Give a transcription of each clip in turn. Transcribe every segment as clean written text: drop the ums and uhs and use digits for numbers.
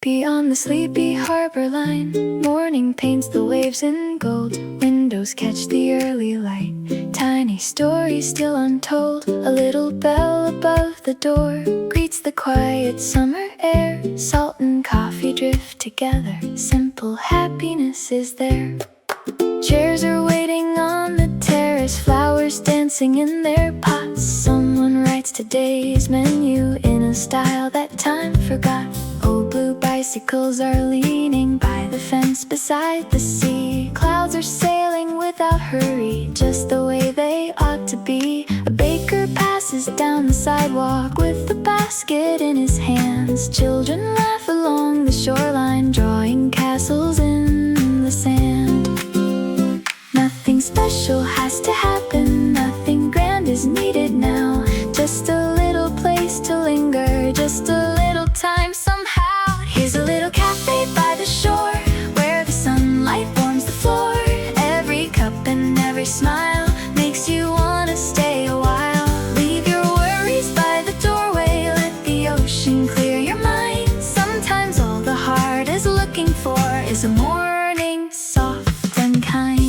Beyond the sleepy harbor line, morning paints the waves in gold. Windows catch the early light, tiny stories still untold. A little bell above the door greets the quiet summer air. Salt and coffee drift together, simple happiness is there. Chairs are waiting on the terrace, flowers dancing in their pots. Someone writes today's menu in a style that time forgot. Old blue bicycles are leaning by the fence beside the sea. Clouds are sailing without hurry, just the way they ought to be. A baker passes down the sidewalk with a basket in his hands. Children laugh along the shoreline, drawing castles in the sand. Nothing special has to happen, nothing grand is needed now. Just a little place to linger, just a little time somehow. Here's a little cafe by the shore, where the sunlight warms the floor. Every cup and every smile makes you wanna stay a while. Leave your worries by the doorway, let the ocean clear your mind. Sometimes all the heart is looking for is a morning soft and kind.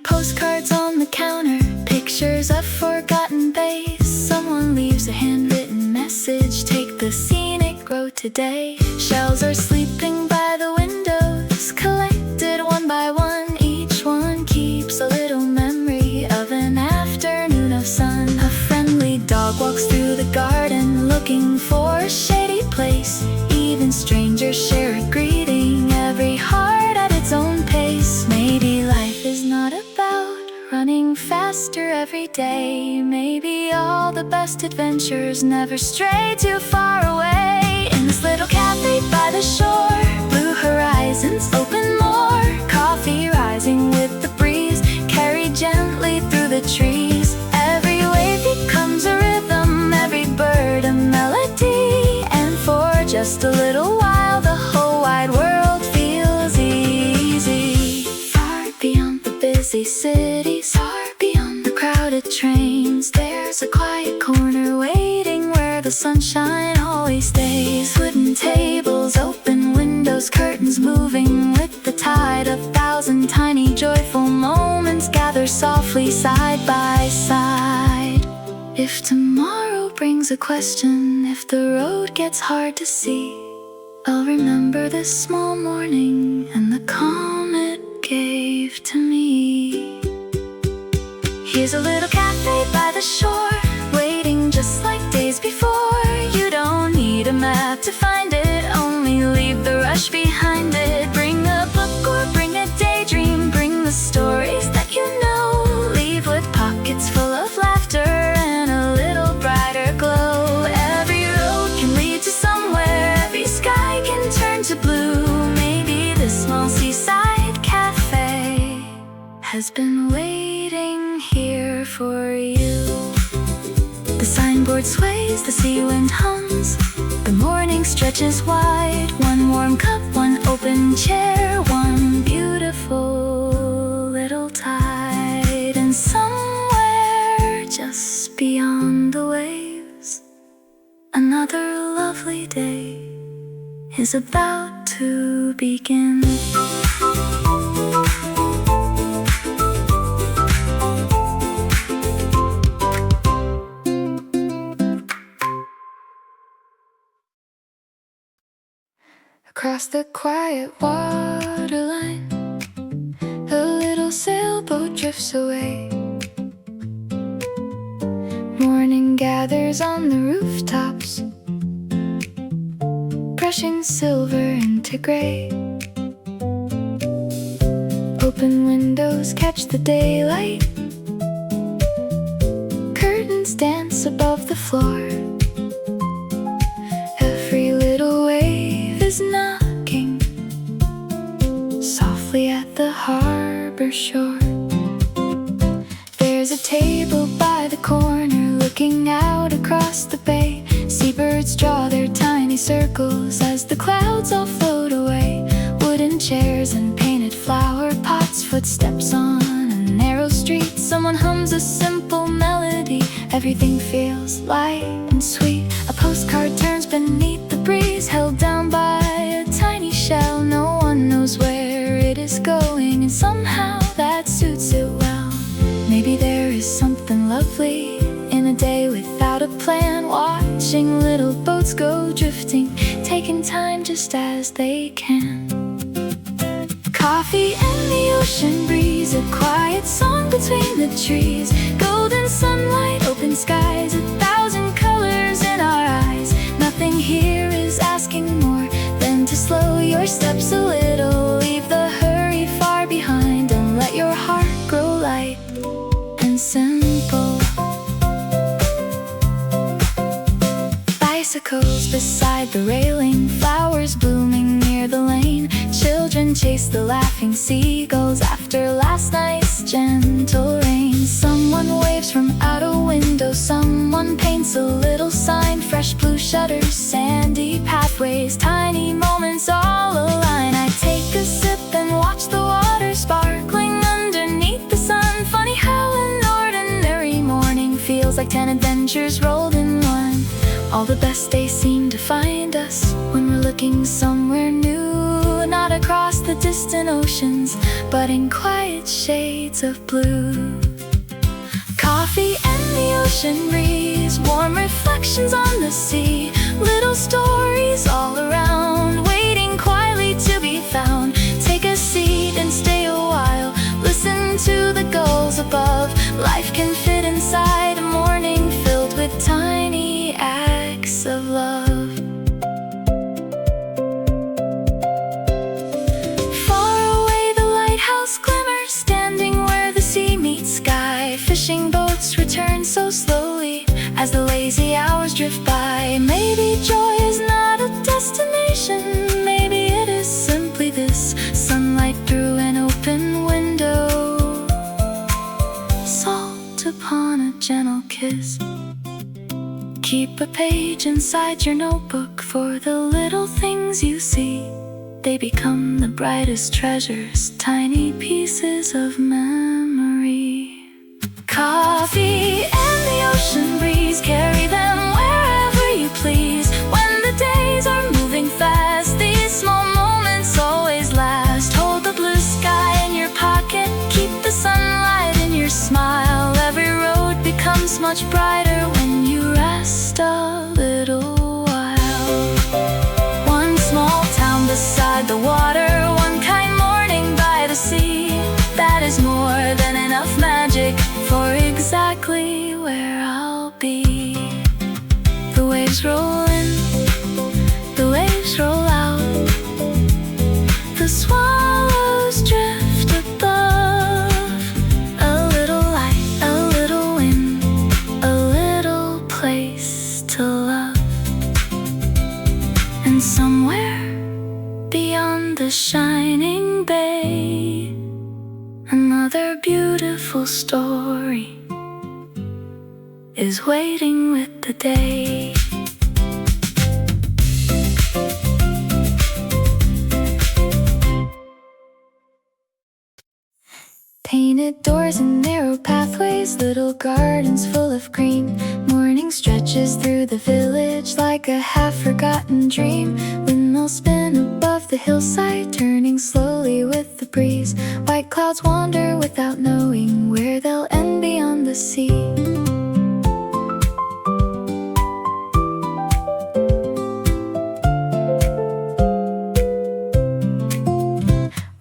Postcards on the counter, pictures of forgotten bays. Someone leaves a handwritten message, take the scenic road today. Shells are sleeping by the windows, collected one by one. Each one keeps a little memory of an afternoon of sun. A friendly dog walks through the garden, looking for a shady place. Even strangers share a greeting, every heart at its own pace. Maybe life is not about running faster every day. Maybe all the best adventures never stray too far away. In this little cafe by the shore, blue horizons open more. Coffee rising with the breeze, carried gently through the trees. Every wave becomes a rhythm, every bird a melody. And for just a little while, the whole wide world feels easy. Far beyond the busy cities, far beyond the crowded trains, there's a quiet corner waiting where the sunshine always stays. Wooden tables, open windows, curtains moving with the tide. 1,000 tiny joyful moments gather softly side by side. If tomorrow brings a question, if the road gets hard to see, I'll remember this small morning and the calm it gave to me. Here's a little cafe by the shore, waiting just like days before. You don't need a map to find it, only leave the rush behind it. Bring a book or bring a daydream, bring the stories that you know. Leave with pockets full of laughter and a little brighter glow. Every road can lead to somewhere, every sky can turn to blue. Maybe this small seaside cafe has been waiting here for you. The signboard sways, the sea wind hums, the morning stretches wide. One warm cup, one open chair, one beautiful little tide. And somewhere just beyond the waves, another lovely day is about to begin. Across the quiet waterline, a little sailboat drifts away. Morning gathers on the rooftops, brushing silver into gray. Open windows catch the daylight, curtains dance above the floor. Every little wave is knocking softly at the harbor shore. There's a table by the corner, looking out across the bay. Seabirds draw their tiny circles as the clouds all float away. Wooden chairs and painted flower pots, footsteps on a narrow street. someone hums a simple melody. Everything feels light and sweet. A postcard turns beneath the breeze, held down by a tiny shell. No one knows where it is going, and somehow that suits it well. Maybe there is something lovely in a day without a plan, watching little boats go drifting, taking time just as they can. Coffee and the ocean breeze, a quiet song between the trees. Golden sunlight, open skies, 1,000 colors in our eyes. Nothing here is asking more than to slow your steps a little. Leave the hurry far behind and let your heart grow light and simple. Bicycles beside the railing, flowers blooming near the lane. Children chase the laughing seagulls after last night's gentle rain. Someone waves from out a window, someone paints a little sign. Fresh blue shutters, sandy pathways, tiny moments all align. I take a sip and watch the water sparkling underneath the sun. Funny how an ordinary morning feels like 10 adventures rolled in one. All the best days seem to find us when we're looking somewhere new, not across the distant oceans, but in quiet shades of blue. Coffee and the ocean breeze, warm reflections on the sea. Little stories all around, waiting quietly to be found. Take a seat and stay a while, listen to the gulls above. Life can fit inside a morning filled with tiny acts of love. Far away the lighthouse glimmers, standing where the sea meets sky. Fishing boats return so slowly as the lazy hours drift by. Maybe joy is not a destination, maybe it is simply this sunlight through an open window, salt upon a gentle kiss. Keep a page inside your notebook for the little things you see. They become the brightest treasures, tiny pieces of memory. Coffee and the ocean breeze, carry them wherever you please. When the days are moving fast, these small moments always last. Hold the blue sky in your pocket, keep the sunlight in your smile. Every road becomes much brighter when you rest a little while. One small town beside the water, one kind morning by the sea. That is more than enough magic for exactly where I'll be. The waves roll in, the waves roll out. The swallows drift above. A little light, a little wind, a little place to love. And somewhere beyond the shining bay, another beautiful story is waiting with the day. Painted doors and narrow pathways, little gardens full of green. Morning stretches through the village like a half-forgotten dream. Windmills spin above the hillside, turning slowly with the breeze. White clouds wander without knowing where they'll end beyond the sea.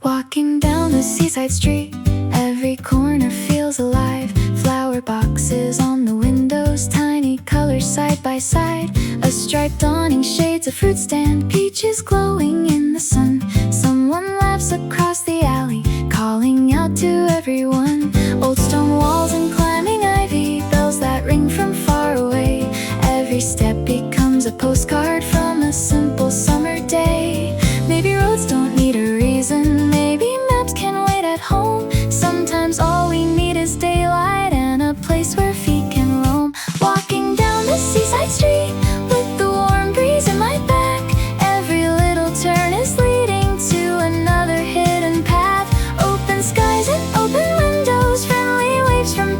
Walking down the seaside street, every corner feels alive. Flower boxes on the windows, tiny colors side by side. A striped awning shades a fruit stand, peaches glowing in the sun. Someone laughs across the alley, calling out to everyone. Old stone walls and climbing ivy, bells that ring from far away. Every step becomes a postcard from a simple summer day. Maybe roads don't need a reason, maybe maps can wait at home. Sometimes all we need is daylight and a place where feet can roam. Walking down the seaside street with the warm breeze in my back, every little turn is leading to another hidden path. Open skies and open windows, friendly waves from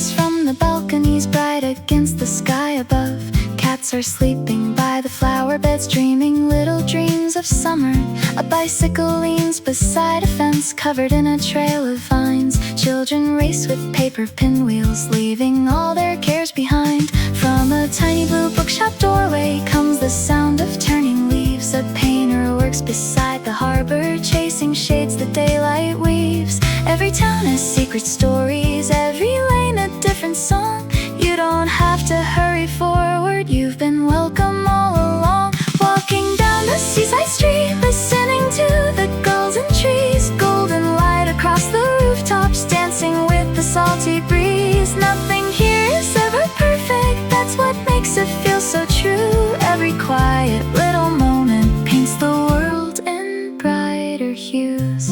Stars from the balconies bright against the sky above. Cats are sleeping by the flower beds, dreaming little dreams of summer. A bicycle leans beside a fence covered in a trail of vines. Children race with paper pinwheels, leaving all their cares behind. From a tiny blue bookshop doorway comes the sound of turning leaves. A painter works beside the harbor, chasing shades the daylight weaves. Every town has secret stories, every lane a different song. You don't have to hurry forward, you've been welcome all along. Walking down the seaside street, listening to the golden trees. Golden light across the rooftops, dancing with the salty breeze. Nothing here is ever perfect, that's what makes it feel so true. Every quiet little moment paints the world in brighter hues.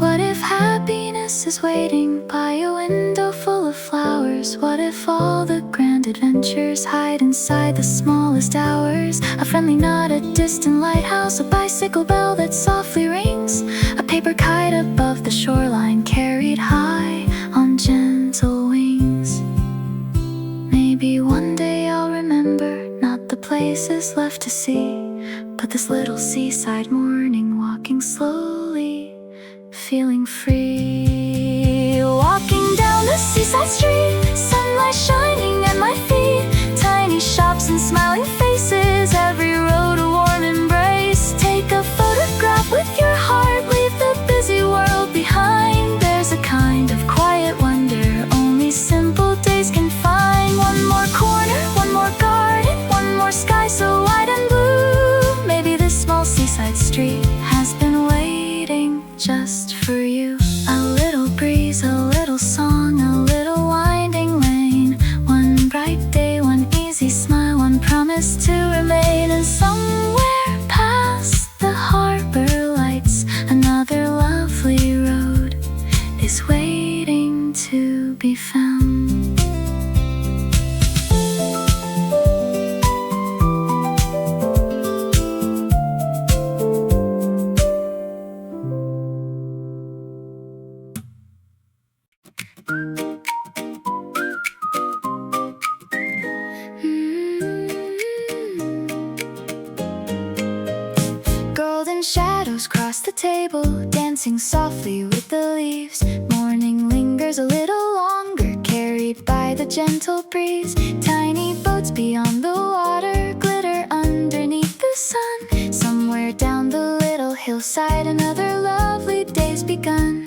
What if happiness is waiting by a window full of flowers? What if all the grand adventures hide inside the smallest hours? A friendly nod, a distant lighthouse, a bicycle bell that softly rings. A paper kite above the shoreline, carried high on gentle wings. Maybe one day I'll remember, not the places left to see, but this little seaside morning, walking slowly, feeling free. Walking down the seaside street, sunlight shining at my feet. Tiny shops and smiling faces, every road a warm embrace. Take a photograph with your heart, leave the busy world behind. There's a kind of quiet wonder only simple days can find. One more corner, one more garden, one more sky so wide and blue. Maybe this small seaside street has been waiting just for you. A little breeze, a little song, a little winding lane. One bright day, one easy smile, one promise to remain. And somewhere past the harbor lights, another lovely road is waiting to be found. Golden shadows cross the table, dancing softly with the leaves. Morning lingers a little longer, carried by the gentle breeze. Tiny boats beyond the water glitter underneath the sun. Somewhere down the little hillside, another lovely day's begun.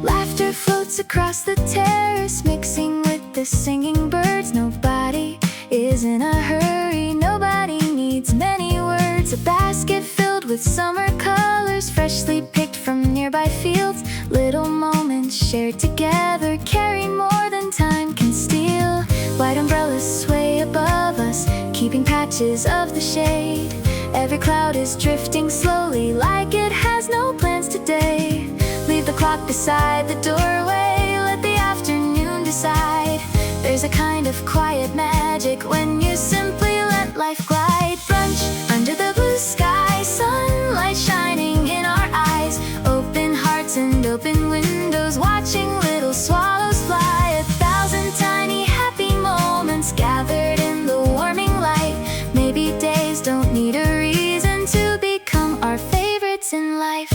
Laughter floats across the terrace, mixing with the singing birds. Nobody is in a hurry, nobody needs many words. A basket filled with summer colors, freshly picked from nearby fields. Little moments shared together carry more than time can steal. White umbrellas sway above us, keeping patches of the shade. Every cloud is drifting slowly, like it has no plans today. Leave the clock beside the doorway, let the afternoon decide. There's a kind of quiet magic when you simply let life glide. Brunch under the blue sky, sunlight shining in our eyes. Open hearts and open windows, watching little swallows fly. 1,000 tiny happy moments gathered in the warming light. Maybe days don't need a reason to become our favorites in life.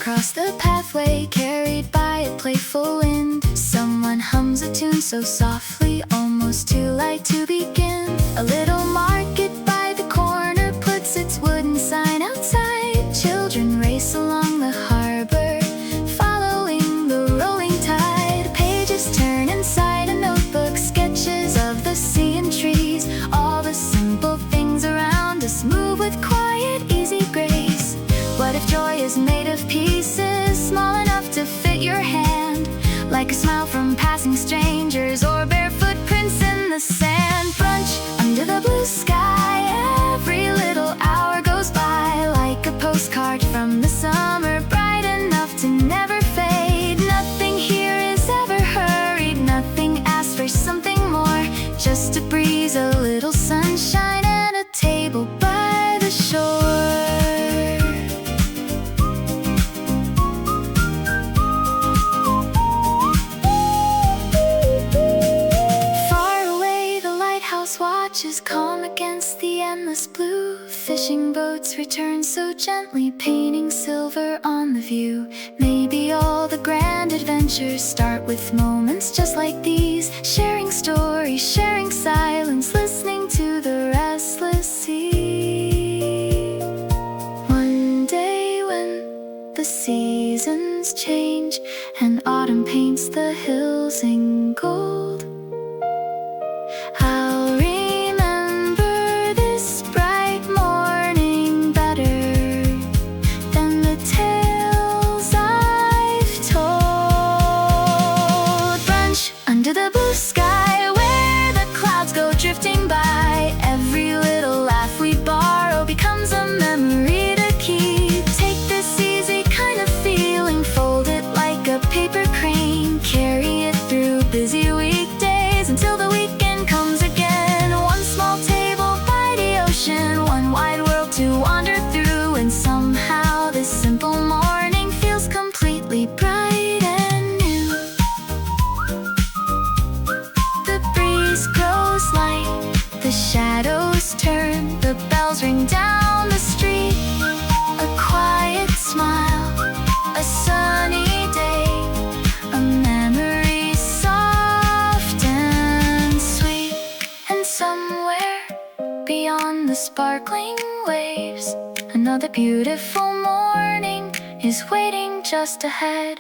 Cross the pathway, carried by a playful wind. Someone hums a tune so softly, almost too light to begin. A little market by the corner puts its wooden sign outside. Children race along the harbor, following the rolling tide. Pages turn inside a notebook, sketches of the sea and trees. All the simple things around us move with quiet, easy grace. What if joy is made of pieces, small enough to fit your hand? Like a smile from passing strangers, or bare footprints in the sand. Brunch under the blue beaches calm against the endless blue. Fishing boats return so gently, painting silver on the view. Maybe all the grand adventures start with moments just like these. Sharing stories, sharing silence, listening to the restless sea. One day when the seasons change and autumn paints the hills in gold, I'll remember this bright morning better than the tales I've told. Brunch under the blue sky where the clouds go drifting by. Every little laugh we borrow becomes a memory to keep. Take this easy kind of feeling, fold it like a paper crane, carry it through busy weekdays until the weekend comes again. One small table by the ocean, one wide world to wander through, and somehow this simple morning feels completely bright and new. The breeze grows light, the shadows turn, the bells ring down the street. A quiet smile, a sunny day, a memory soft and sweet. And somewhere beyond the sparkling waves, another beautiful morning is waiting just ahead.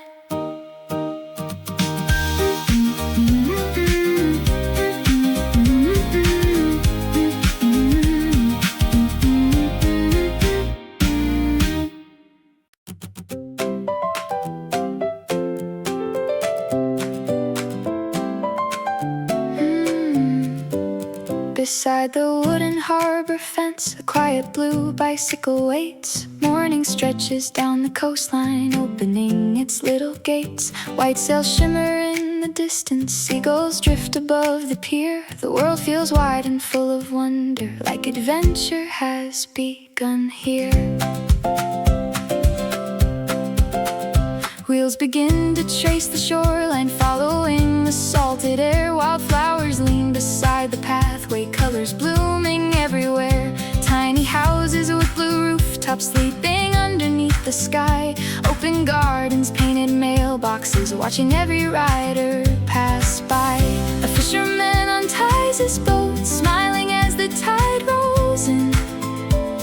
Beside the wooden harbor fence, a quiet blue bicycle waits. Morning stretches down the coastline, opening its little gates. White sails shimmer in the distance, seagulls drift above the pier. The world feels wide and full of wonder, like adventure has begun here. Wheels begin to trace the shoreline, following the salted air. Wildflowers lean beside the pathway, colors blooming everywhere. Tiny houses with blue rooftops sleeping underneath the sky. Open gardens, painted mailboxes, watching every rider pass by. A fisherman unties his boat, smiling as the tide rolls in.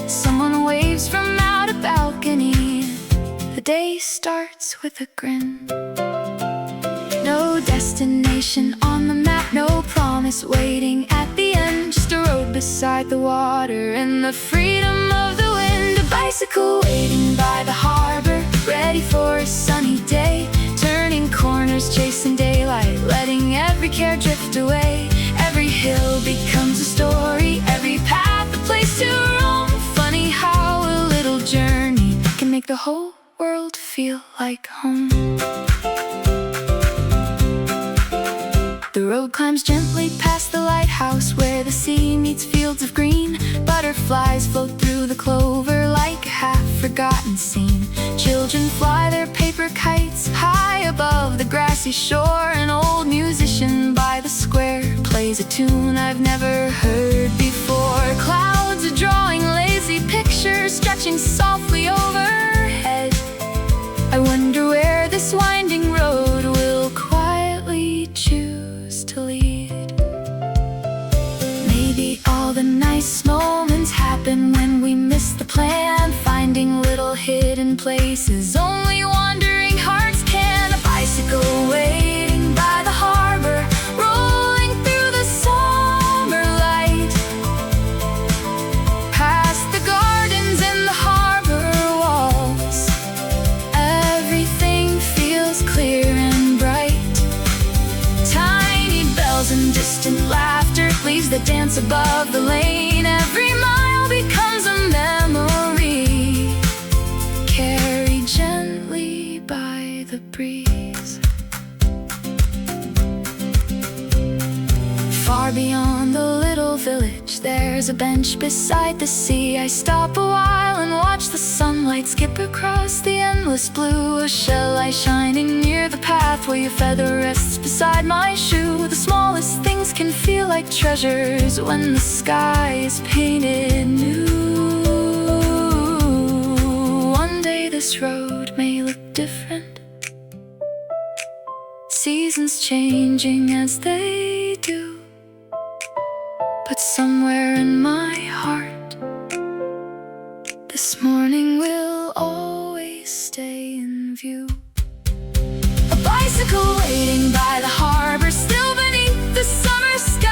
Someone waves from out a balcony. The day starts with a grin. No destination on the map, no promise waiting at the end. Just a road beside the water and the freedom of the wind. A bicycle waiting by the harbor, ready for a sunny day. Turning corners, chasing daylight, letting every care drift away. Every hill becomes a story, every path a place to roam. Funny how a little journey can make the whole world feel like home. The road climbs gently past the lighthouse where the sea meets fields of green. Butterflies float through the clover like a half-forgotten scene. Children fly their paper kites high above the grassy shore. An old musician by the square plays a tune I've never heard before. Clouds are drawing lazy pictures, stretching softly overhead. I wonder where this winding road will quietly choose to lead. Maybe all the nice moments happen when we miss the plan, finding little hidden places only wandering hearts can. A bicycle waiting by the harbor, rolling through the summer light, past the gardens and the harbor walls. Everything feels clear and bright. Tiny bells and distant laughter, leaves that dance above the lane. Every mile becomes a memory, carried gently by the breeze. Far beyond the little village, there's a bench beside the sea. I stop a while and watch the sunlight skip across the endless blue. A shell light shining near the pathway, a feather rests beside my shoe. The smallest things can feel like like treasures when the sky is painted new. One day this road may look different, seasons changing as they do, but somewhere in my heart, this morning will always stay in view. A bicycle waiting by the harbor, still beneath the summer sky.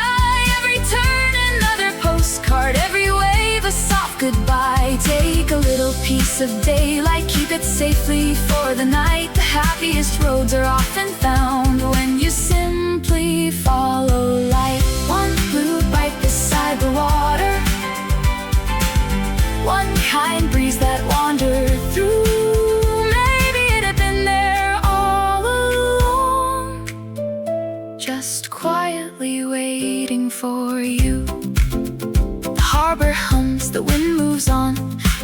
Every turn another postcard, every wave a soft goodbye. Take a little piece of daylight, keep it safely for the night. The happiest roads are often found when you simply follow light. One blue bite beside the water, one kind breeze that wandered through. Maybe it had been there all along, just quietly waiting for you. The harbor hums, the wind moves on,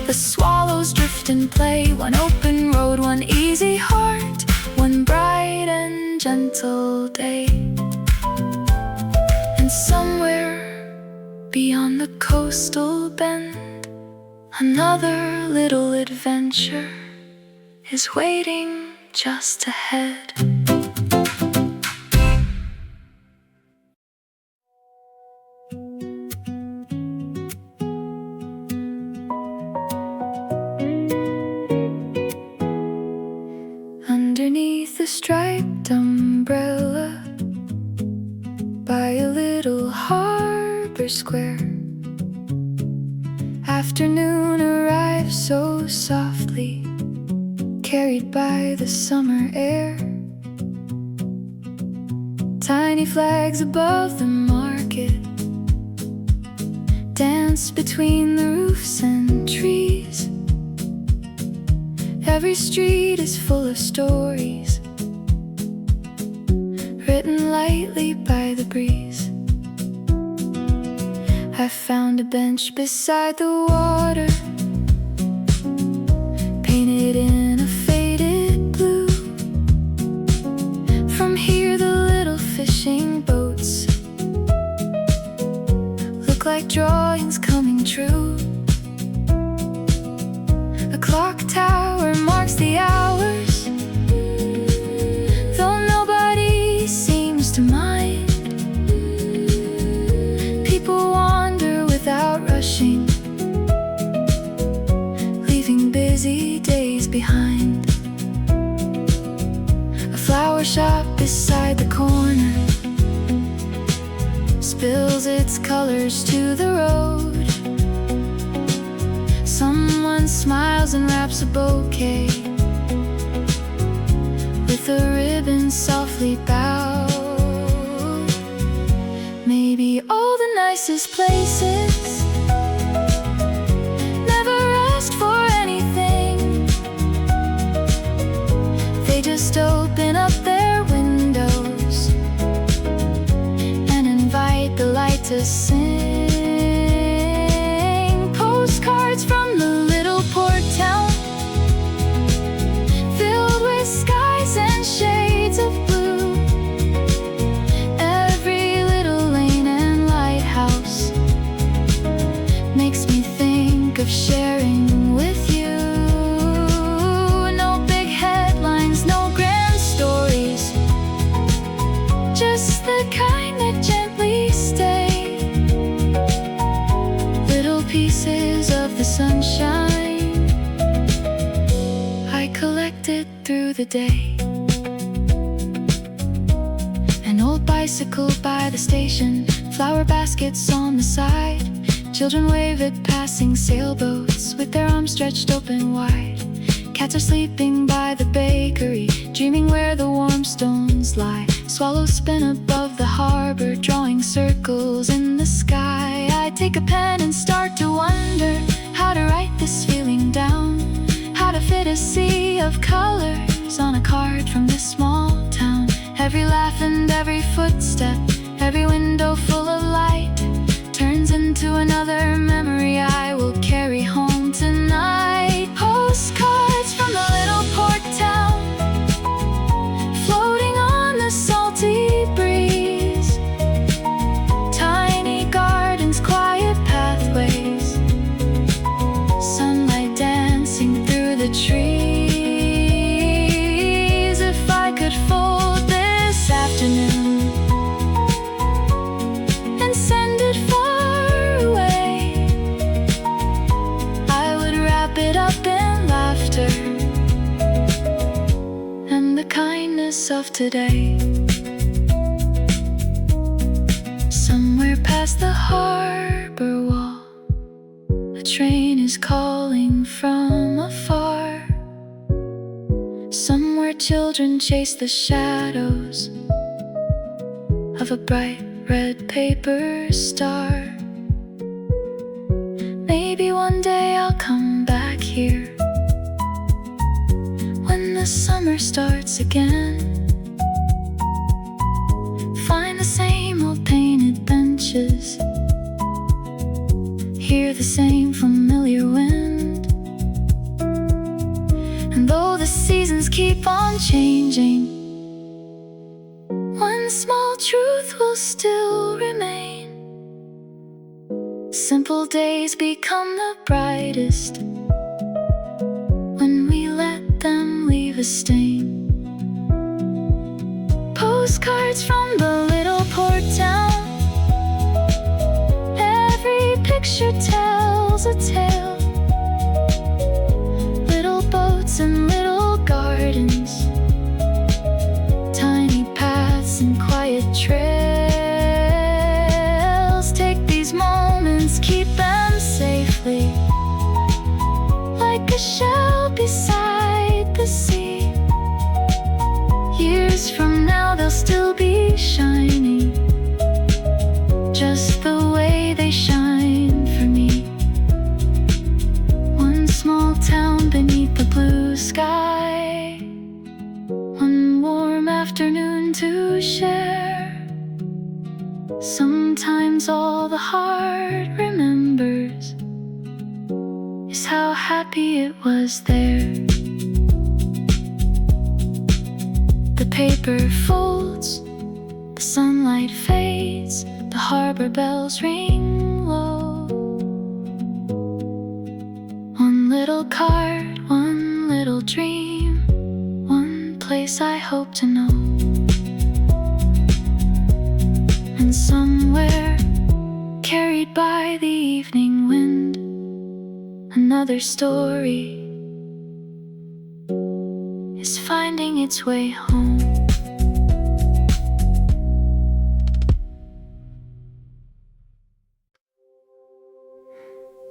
the swallows drift and play. One open road, one easy heart, one bright and gentle day. And somewhere beyond the coastal bend, another little adventure is waiting just ahead. Underneath the striped umbrella, by a little harbor square, afternoon arrives so softly, carried by the summer air. Tiny flags above the market dance between the roofs and trees. Every street is full of stories, written lightly by the breeze. I found a bench beside the water, painted in a faded blue. From here the little fishing boats look like drawings coming true. A clock tower marks the hours, though nobody seems to mind. People wander without rushing, leaving busy days behind. A flower shop beside the corner spills its colors to the road. Someone smiles and wraps a bouquet with a ribbon softly bowed. Maybe all the nicest places never asked for anything. They just open up their windows and invite the light to sing. Postcards from the little port town, filled with skies and shades of blue. Every little lane and lighthouse makes me think of sharing with you. No big headlines, no grand stories, just the kind that gently stay. Little pieces of the sunshine I collected through the day. An old bicycle by the station, flower baskets on the side. Children wave at passing sailboats with their arms stretched open wide. Cats are sleeping by the bakery, dreaming where the warm stones lie. Swallows spin above the harbor, drawing circles in the sky. I take a pen and start to wonder how to write this feeling down, how to fit a sea of colors on a card from this small town. Every laugh and every footstep, every window full of light, turns into another memory I will carry home tonight. Postcards from the little port town, floating on the salty breeze. Time Somewhere past the harbor wall, a train is calling from afar. Somewhere children chase the shadows of a bright red paper star. Maybe one day I'll come back here when the summer starts again. Find the same old painted benches, hear the same familiar wind. And though the seasons keep on changing, one small truth will still remain. Simple days become the brightest when we let them leave a stain. Postcards from the little port town, every picture tells a tale. Little boats and little gardens, tiny paths and quiet trails. Take these moments, keep them safely, like a shell beside the sea. Years from now they'll still be shining, just the way they shine for me. One small town beneath the blue sky, one warm afternoon to share. Sometimes all the heart remembers is how happy it was there. The paper folds, the sunlight fades, the harbor bells ring low. One little card, one little dream, one place I hope to know. And somewhere, carried by the evening wind, another story is finding its way home.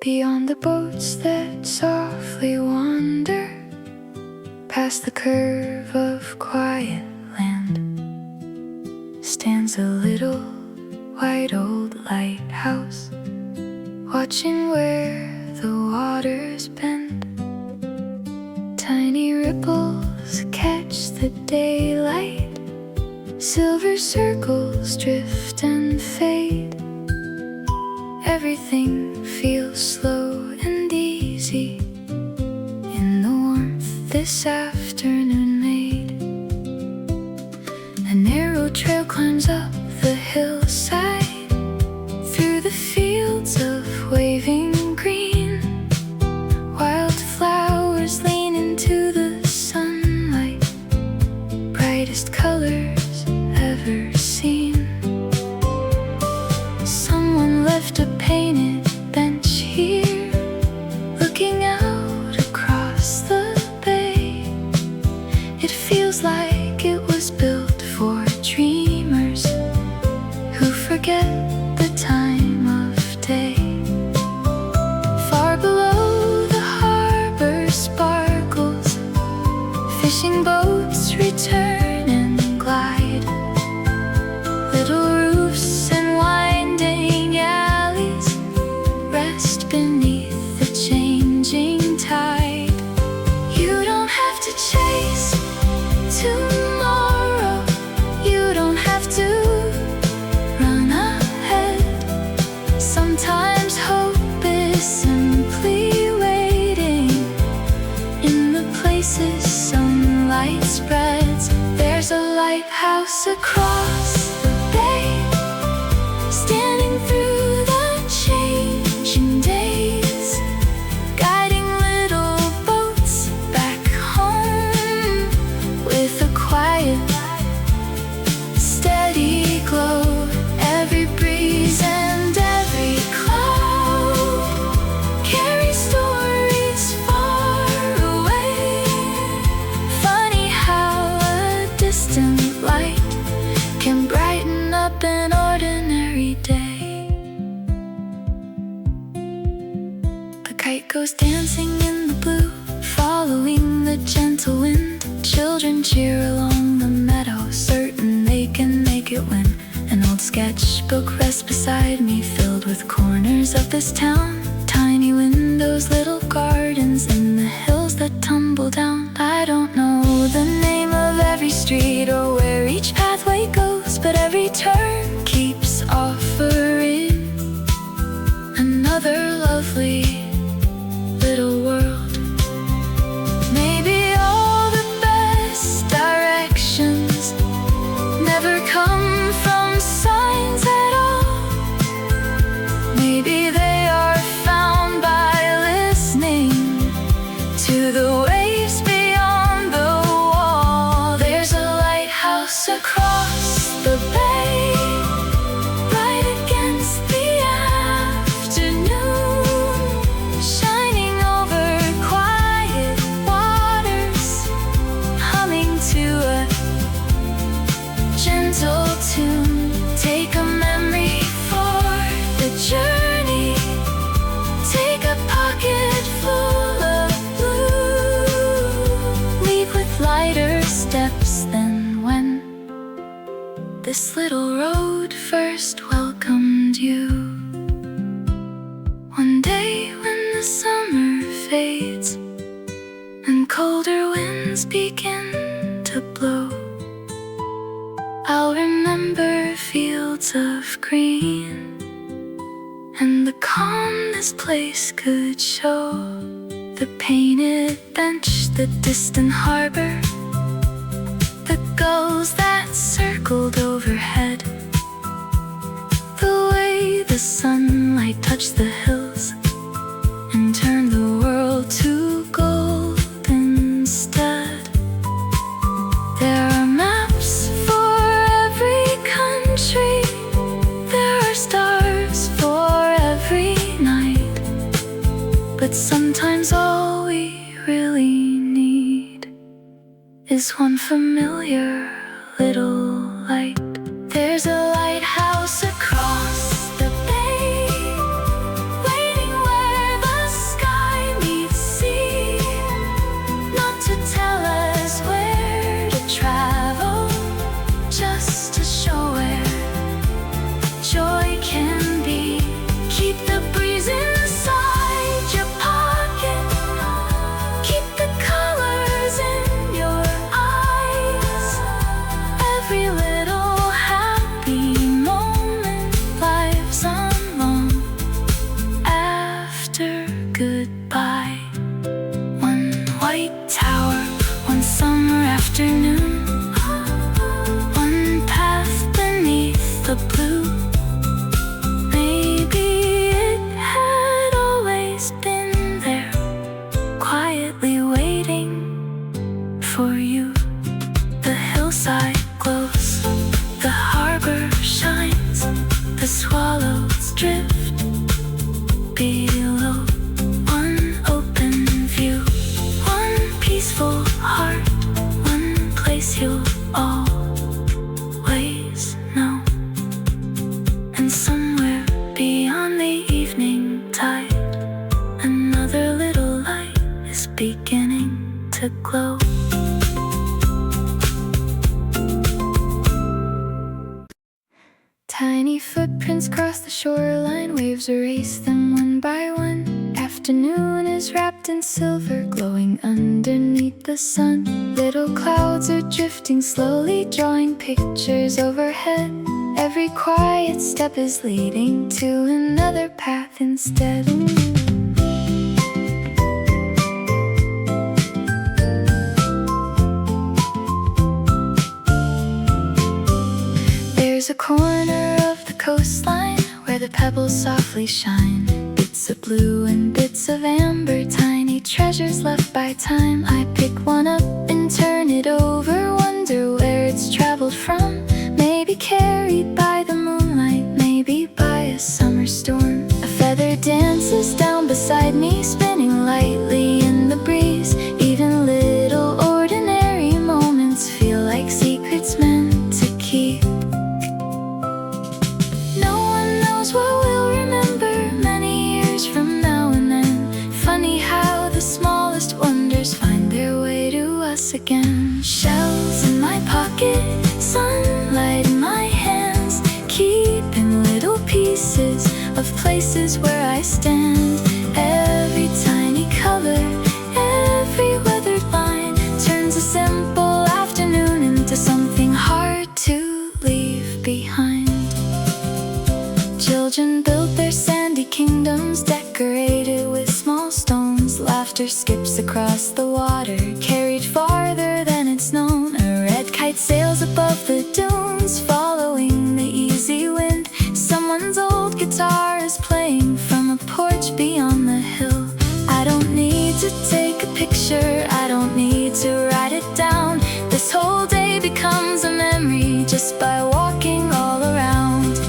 Beyond the boats that softly wander past the curve of quiet land, stands a little white old lighthouse, watching where the waters bend. Tiny ripples catch the daylight, silver circles drift and fade. Everything feels slow and easy in the warmth this afternoon made. A narrow trail climbs up the hillside, through the fields of waving green. Wildflowers lean into the sunlight, brightest colors ever seen. Someone left a painted bench here, looking out across the bay. It feels like it was built for dreamers who forget the time of day. Far below the harbor sparkles, fishing boats return and glide. Little roofs and winding alleys rest beneath the changing tide. You don't have to chase tomorrow, you don't have to run ahead. Sometimes hope is simply waiting in the places sunlight spreads. There's a lighthouse across the bay, standing through the changing days, guiding little boats back home with a quiet, steady glow. Every breeze and every cloud carry stories far away. Funny how a distant light can brighten up an ordinary day. goes dancing in the blue, following the gentle wind. Children cheer along the meadow, certain they can make it win. An old sketchbook rests beside me, filled with corners of this town. Tiny windows, little gardens, and the hills that tumble down. I don't know the name of every street or where each pathway goes, but every turn keeps offering another lovely little world. Maybe all the best directions never come from signs at all. Maybe they are found by listening to the waves beyond the wall. There's a lighthouse across the bay, right against the afternoon, shining over quiet waters, humming to a gentle tune. Take a memory for the journey, take a pocket full of blue. Leave with lighter steps than when this little road first welcomed you. One day when the summer fades and colder winds begin to blow, I'll remember fields of green and the calm this place could show. The painted bench, the distant harbor, the gulls that circled overhead, the way the sunlight touched the hills and turned the world to gold instead. There are maps for every country, there are stars for every night, but sometimes all we really need is one familiar little light. There's a lighthouse across the bay, waiting where the sky meets sea, not to tell us where to travel, just to show where joy can be. Keep the breeze inside your pocket, keep the colors in your eyes. Every little happy moment lives on long after goodbye. One white tower, one summer afternoon, one path beneath the blue. Maybe it had always been there, quietly waiting for you. The hillside glows, the harbor shines, the swallows drift below. One open view, one peaceful heart, one place you'll always know. And somewhere beyond the evening tide, another little light is beginning to glow. Tiny footprints cross the shoreline, waves erase them one by one. Afternoon is wrapped in silver, glowing underneath the sun. Little clouds are drifting slowly, drawing pictures overhead. Every quiet step is leading to another path instead. There's a corner of the coastline where the pebbles softly shine, bits of blue and bits of amber, tiny treasures left by time. I pick one up and turn it over, wonder where it's traveled from. Maybe carried by the moonlight, maybe by a summer storm. A feather dances down beside me, spinning lightly in the breeze. Even little ordinary moments feel like secrets meant to keep. No one knows what we'll remember many years from now and then. Funny Children build their sandy kingdoms, decorated with small stones. Laughter skips across the water, carried farther than it's known. A red kite sails above the dunes, following the easy wind. Someone's old guitar is playing from a porch beyond the hill. I don't need to take a picture, I don't need to write it down. This whole day becomes a memory just by walking all around.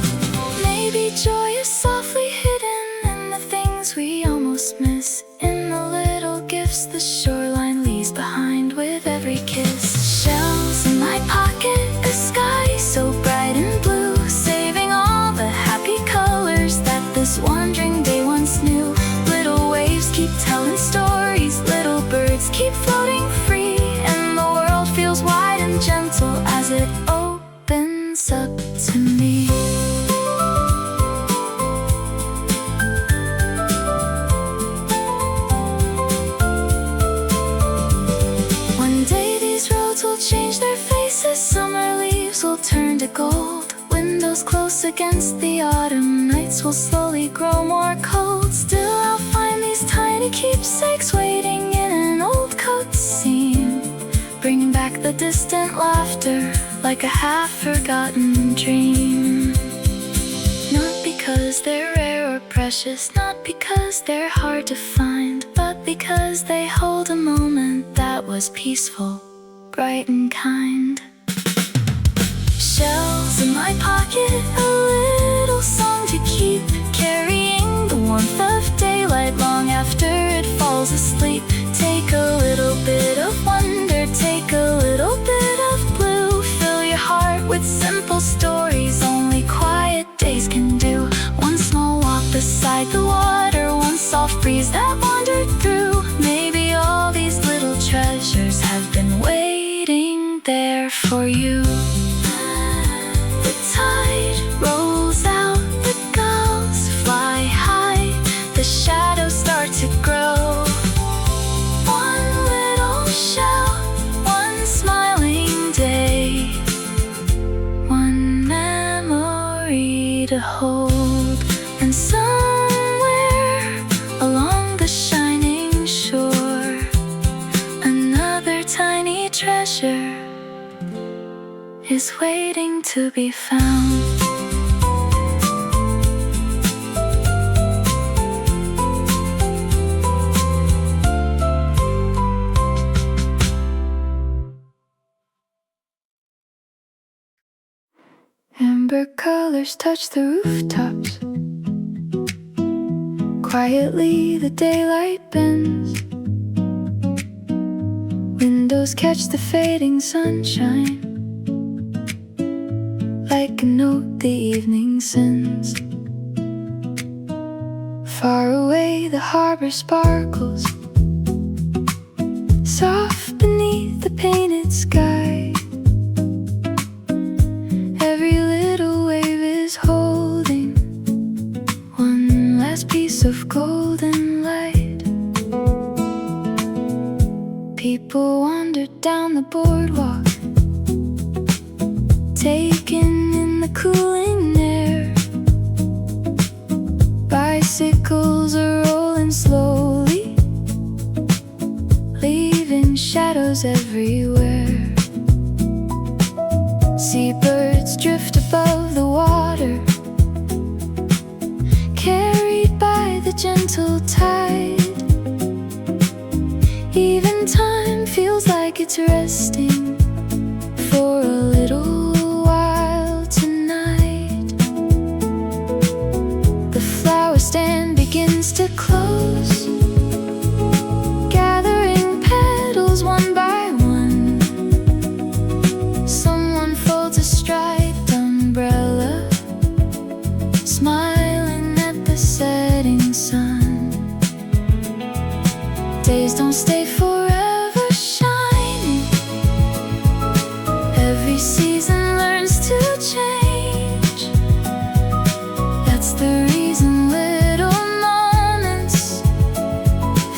Maybe joy is softly hidden in the things we almost miss, in the little gifts the shoreline leaves behind with every kiss. Shells in my pocket, a sky so bright and blue, saving all the happy colors that this wandering day once knew. Little waves keep telling stories, little birds keep floating free, and the world feels wide and gentle as it opens up to me. One day these roads will change their faces, summer leaves will turn to gold. Windows close against the autumn nights will slowly grow more cold. Still I'll find these tiny keepsakes waiting in an old coat seam, bringing back the distant laughter like a half-forgotten dream. Not because they're rare or precious, not because they're hard to find, but because they hold a moment that was peaceful, bright and kind. Shells in my pocket, a little song to keep carrying the warmth of daylight long after it falls asleep. Take a little bit of wonder, take a little bit of blue, fill your heart with simple stories only quiet days can do. One small walk beside the water, one soft breeze that wandered through. Maybe all these little treasures have been waiting there for you. The tide rolls out, the gulls fly high, the shadows start to grow. One little shell, one smiling day, one memory to hold. And somewhere along the shining shore, another tiny treasure is waiting to be found. Amber colors touch the rooftops. Quietly the daylight bends. Windows catch the fading sunshine, like a note the evening sends. Far away the harbor sparkles, soft beneath the painted sky. Every little wave is holding one last piece of golden light. People wander down the boardwalk, taken in the cooling air. Bicycles are rolling slowly, leaving shadows everywhere. Seabirds drift above the water, carried by the gentle tide. Even time feels like it's resting for a little while tonight. The flower stand begins to close, gathering petals one by one. Someone folds a striped umbrella, smiling at the setting sun. Days don't stay forever shining, every season learns to change. That's the reason little moments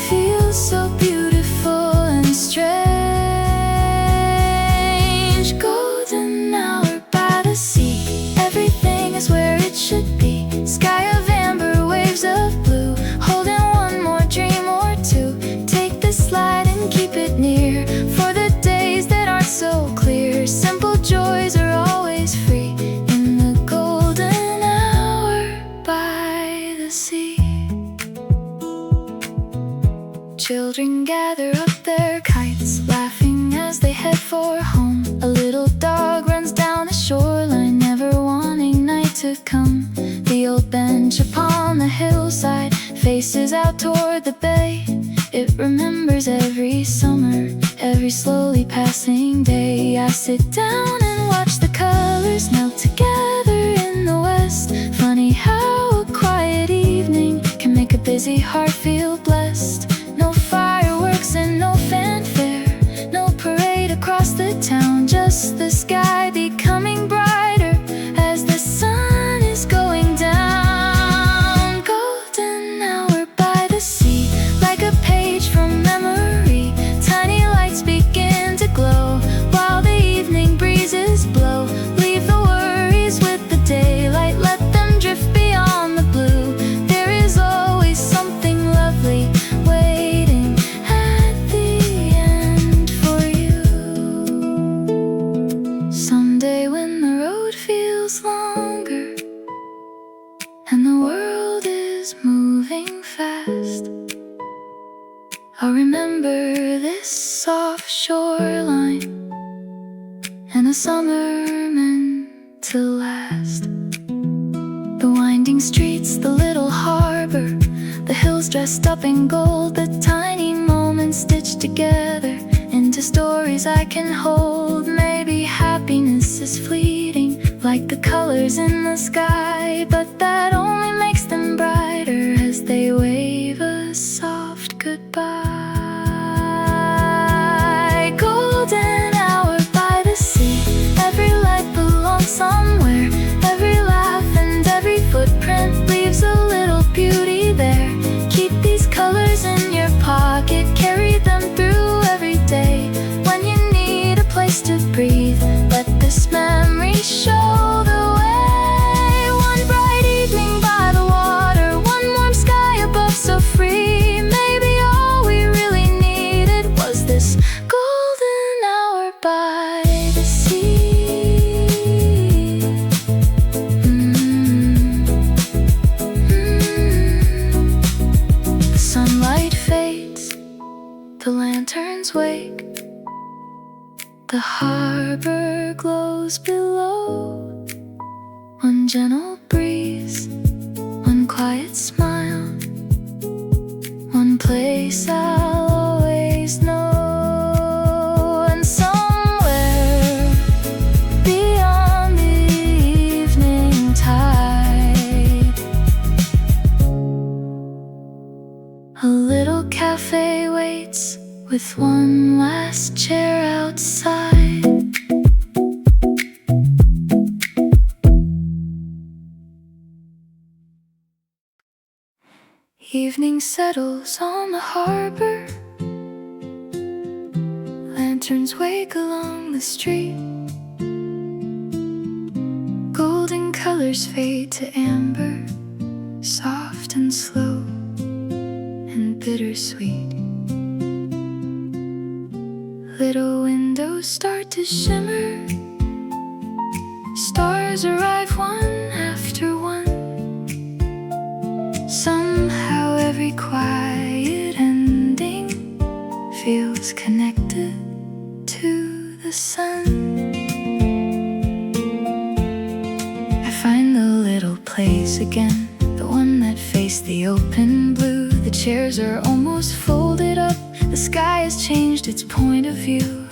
feel so beautiful and strange. Golden hour by the sea, everything is where it should be. sea. Children gather up their kites, laughing as they head for home. A little dog runs down the shoreline, never wanting night to come. The old bench upon the hillside faces out toward the bay. It remembers every summer, every slowly passing day. I sit down and watch the colors melt together in the west. Funny how a quiet evening can make a busy heart feel blessed. No fireworks and no fanfare, no parade across the town, just the sky becoming brighter as the sun is going down. Golden hour by the sea, like a page from memory. Tiny lights begin to glow while the evening breezes blow. Leave the worries with the daylight, let them drift beyond the blue. There is always something lovely waiting at the end for you. Someday when the road feels longer and the world is moving fast, I'll remember this soft shoreline and a summer meant to last. The winding streets, the little harbor, the hills dressed up in gold, the tiny moments stitched together into stories I can hold. Maybe happiness is fleeting, like the colors in the sky, but that only makes them brighter as they wave a soft goodbye. Golden hour by the sea, every light belongs somewhere. Every laugh and every footprint leaves a little beauty there. Keep these colors in your pocket, carry them through every day. When you need a place to breathe, let this memory show the way. One bright evening by the water, one warm sky above so free. Maybe all we really needed was this golden hour by the sea. The sunlight fades, the lanterns wake, the harbor glows below. One gentle breeze, one quiet smile, one place I'll always know. And somewhere beyond the evening tide, a little cafe waits with one last chair outside. Evening settles on the harbor, lanterns wake along the street. Golden colors fade to amber, soft and slow and bittersweet. Little windows start to shimmer, stars arrive one after one. Somehow every quiet ending feels connected to the sun. I find the little place again, the one that faced the open blue. The chairs are almost folded up, the sky has changed its point of view.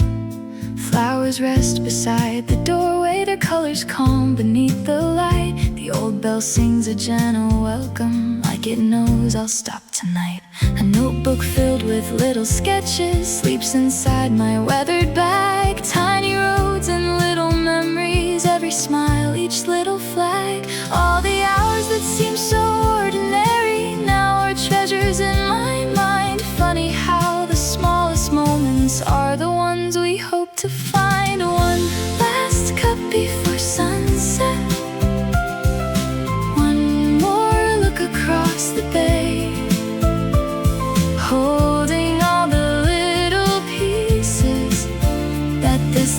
Flowers rest beside the doorway, their colors calm beneath the light. The old bell sings a gentle welcome, like it knows I'll stop tonight. A notebook filled with little sketches sleeps inside my weathered bag. Tiny roads and little memories, every smile, each little flag. All the hours that seem so ordinary now are treasures in my mind. Funny how the smallest moments are the ones we hope to find. One last cup before sunset, one more look across the bay, holding all the little pieces that this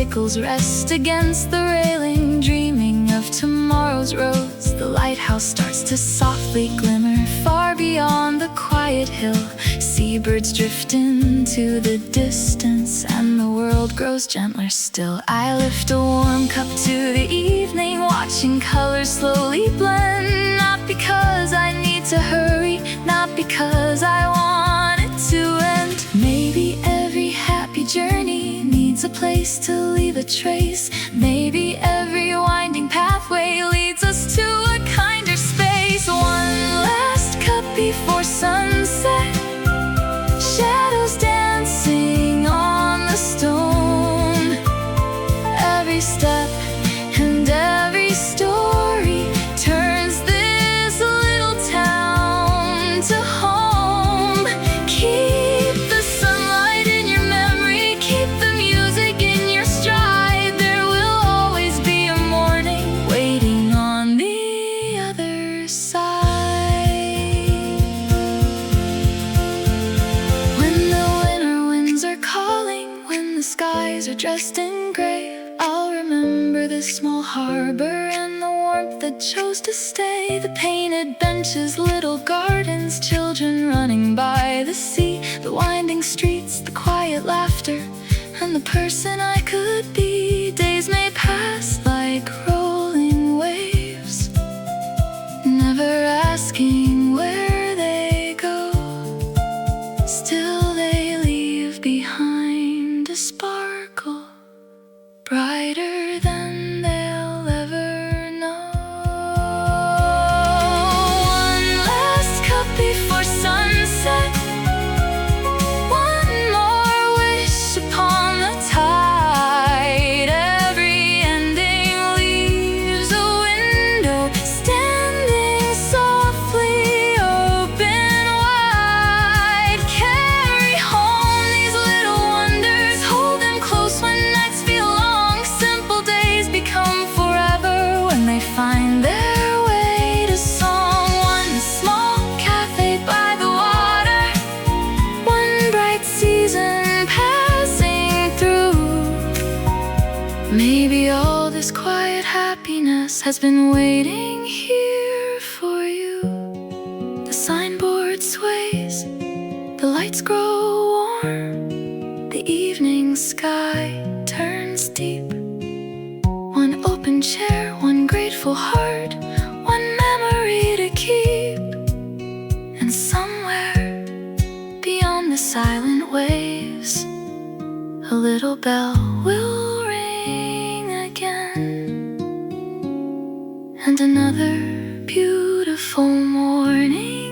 bicycles rest against the railing, dreaming of tomorrow's roads. The lighthouse starts to softly glimmer far beyond the quiet hill. Seabirds drift into the distance, and the world grows gentler still. I lift a warm cup to the evening, watching colors slowly blend. Not because I need to hurry, not because I want it to end. Maybe every happy journey needs a place to leave a trace. Maybe every winding pathway leads us to a kinder space. One last cup before sunset, shadows dancing on the stone. Every step and every story turns this little town to home. Keep the sunlight in your memory, keep the music in your stride. There will always be a morning waiting on the other side. When the winter winds are calling, when the skies are dressed in gray, I'll remember this small harbor and the warmth that chose to stay. The painted benches, little gardens, children running by the sea, the winding streets, the quiet laughter, and the person I could be. Days may pass like rolling waves, never asking where they go. Still they leave behind a sparkle brighter than they'll ever know. One last cup before sunset, one more wish upon the tide. Every ending leaves a window standing softly open wide. Carry home these little wonders, hold them close when nights feel long. Simple days become forever when they find their way to song. One small cafe by the water, one bright season passing through. Maybe all this quiet happiness has been waiting here for you. The signboard sways, the lights grow warm, the evening sky turns deep. One open chair, one grateful heart, one memory to keep. And somewhere beyond the silent waves, a little bell will ring again, and another beautiful morning